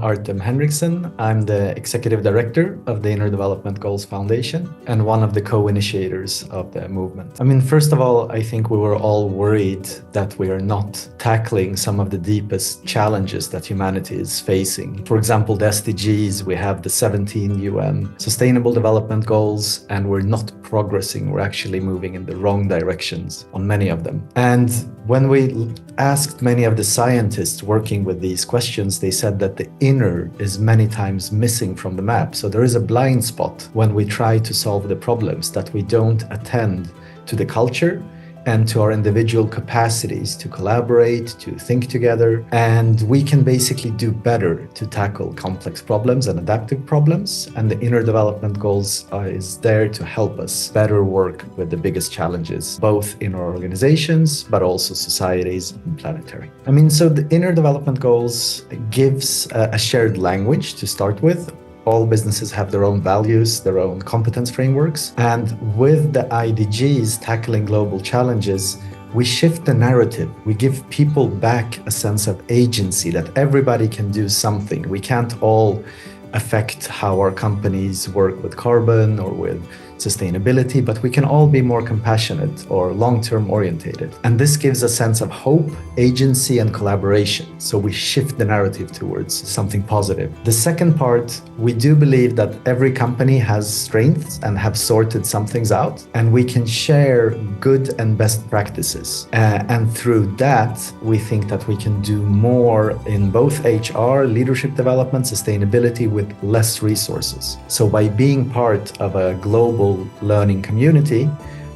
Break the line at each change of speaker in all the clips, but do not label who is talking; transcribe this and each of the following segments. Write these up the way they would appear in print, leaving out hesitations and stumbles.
Artem Henriksson. I'm the Executive Director of the Inner Development Goals Foundation and one of the co-initiators of the movement. First of all, I think we were all worried that we are not tackling some of the deepest challenges that humanity is facing. For example, the SDGs, we have the 17 UN Sustainable Development Goals, and we're not progressing. We're actually moving in the wrong directions on many of them. And when we asked many of the scientists working with these questions, they said that the inner is many times missing from the map. So there is a blind spot when we try to solve the problems, that we don't attend to the culture and to our individual capacities to collaborate, to think together. And we can basically do better to tackle complex problems and adaptive problems. And the Inner Development Goals is there to help us better work with the biggest challenges, both in our organizations, but also societies and planetary. So the Inner Development Goals gives a shared language to start with. All businesses have their own values, their own competence frameworks. And with the IDGs tackling global challenges, we shift the narrative. We give people back a sense of agency, that everybody can do something. We can't all affect how our companies work with carbon or with sustainability, but we can all be more compassionate or long-term orientated. And this gives a sense of hope, agency, and collaboration. So we shift the narrative towards something positive. The second part, we do believe that every company has strengths and have sorted some things out, and we can share good and best practices. And through that, we think that we can do more in both HR, leadership development, sustainability with less resources. So by being part of a global learning community,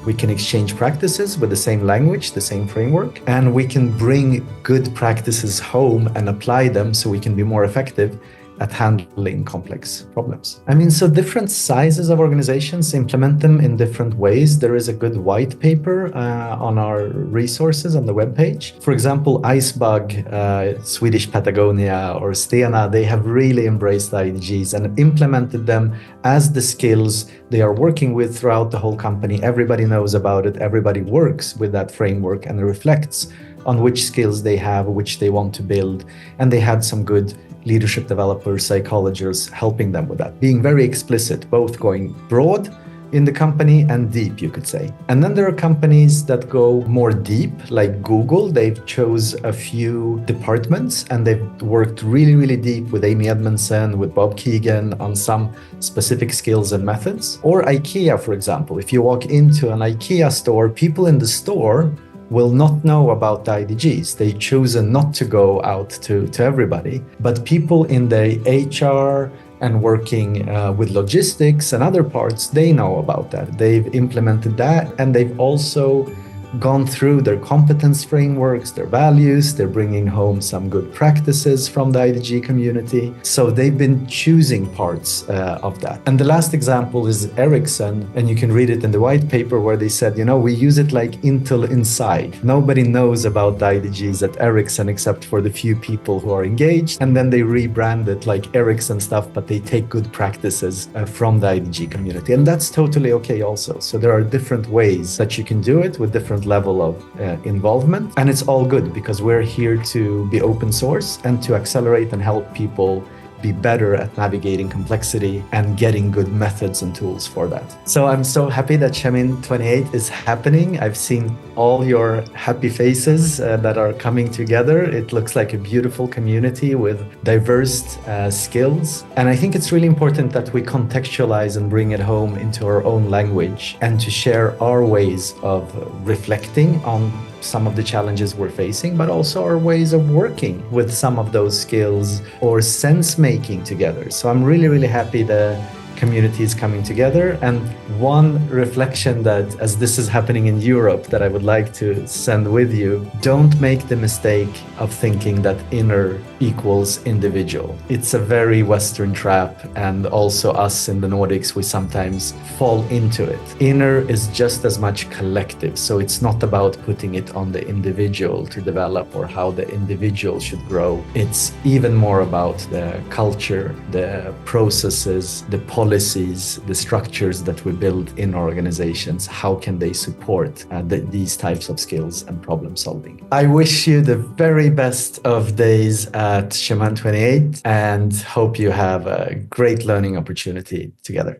we can exchange practices with the same language, the same framework, and we can bring good practices home and apply them so we can be more effective at handling complex problems. So different sizes of organizations implement them in different ways. There is a good white paper on our resources on the webpage. For example, Icebug, Swedish Patagonia, or Stena, they have really embraced the IDGs and implemented them as the skills they are working with throughout the whole company. Everybody knows about it. Everybody works with that framework and reflects on which skills they have, which they want to build. And they had some good leadership developers, psychologists helping them with that, being very explicit, both going broad in the company and deep, you could say. And then there are companies that go more deep, like Google. They've chose a few departments and they've worked really, really deep with Amy Edmondson, with Bob Keegan on some specific skills and methods. Or IKEA, for example. If you walk into an IKEA store, people in the store will not know about the IDGs. They've chosen not to go out to everybody, but people in the HR and working with logistics and other parts, they know about that. They've implemented that, and they've also gone through their competence frameworks, their values. They're bringing home some good practices from the IDG community. So they've been choosing parts of that. And the last example is Henriksson, and you can read it in the white paper where they said, we use it like Intel Inside. Nobody knows about the IDGs at Henriksson except for the few people who are engaged. And then they rebrand it like Henriksson stuff, but they take good practices from the IDG community. And that's totally okay also. So there are different ways that you can do it with different level of involvement, and it's all good because we're here to be open source and to accelerate and help people be better at navigating complexity and getting good methods and tools for that. So I'm so happy that Chemin 28 is happening. I've seen all your happy faces that are coming together. It looks like a beautiful community with diverse skills. And I think it's really important that we contextualize and bring it home into our own language and to share our ways of reflecting on some of the challenges we're facing, but also our ways of working with some of those skills or sense making together. So I'm really, really happy the community is coming together. And one reflection that, as this is happening in Europe, that I would like to send with you, don't make the mistake of thinking that inner equals individual. It's a very Western trap, and also us in the Nordics, we sometimes fall into it. Inner is just as much collective, so it's not about putting it on the individual to develop or how the individual should grow. It's even more about the culture, the processes, the policies, policies, the structures that we build in our organizations, how can they support these types of skills and problem solving? I wish you the very best of days at Chemin 28 and hope you have a great learning opportunity together.